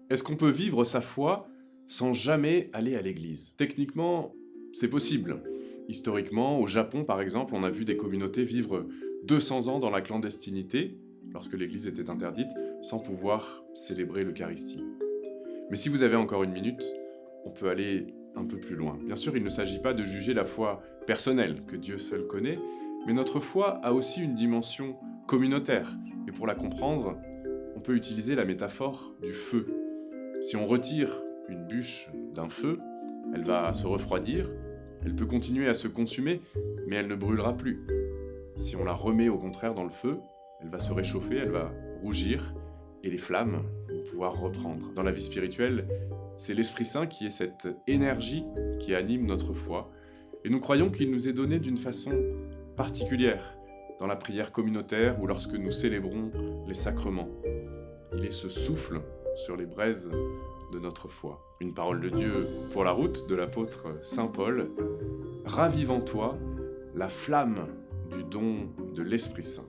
Est-ce qu'on peut vivre sa foi sans jamais aller à l'église? Techniquement, c'est possible. Historiquement, au Japon par exemple, on a vu des communautés vivre 200 ans dans la clandestinité, lorsque l'église était interdite, sans pouvoir célébrer l'Eucharistie. Mais si vous avez encore une minute, on peut aller un peu plus loin. Bien sûr, il ne s'agit pas de juger la foi personnelle, que Dieu seul connaît, mais notre foi a aussi une dimension communautaire. Et pour la comprendre, on peut utiliser la métaphore du feu. Si on retire une bûche d'un feu, elle va se refroidir, elle peut continuer à se consumer, mais elle ne brûlera plus. Si on la remet au contraire dans le feu, elle va se réchauffer, elle va rougir, et les flammes vont pouvoir reprendre. Dans la vie spirituelle, c'est l'Esprit Saint qui est cette énergie qui anime notre foi, et nous croyons qu'il nous est donné d'une façon particulière, dans la prière communautaire ou lorsque nous célébrons les sacrements. Il est ce souffle sur les braises de notre foi. Une parole de Dieu pour la route de l'apôtre Saint Paul. Ravive en toi la flamme du don de l'Esprit Saint.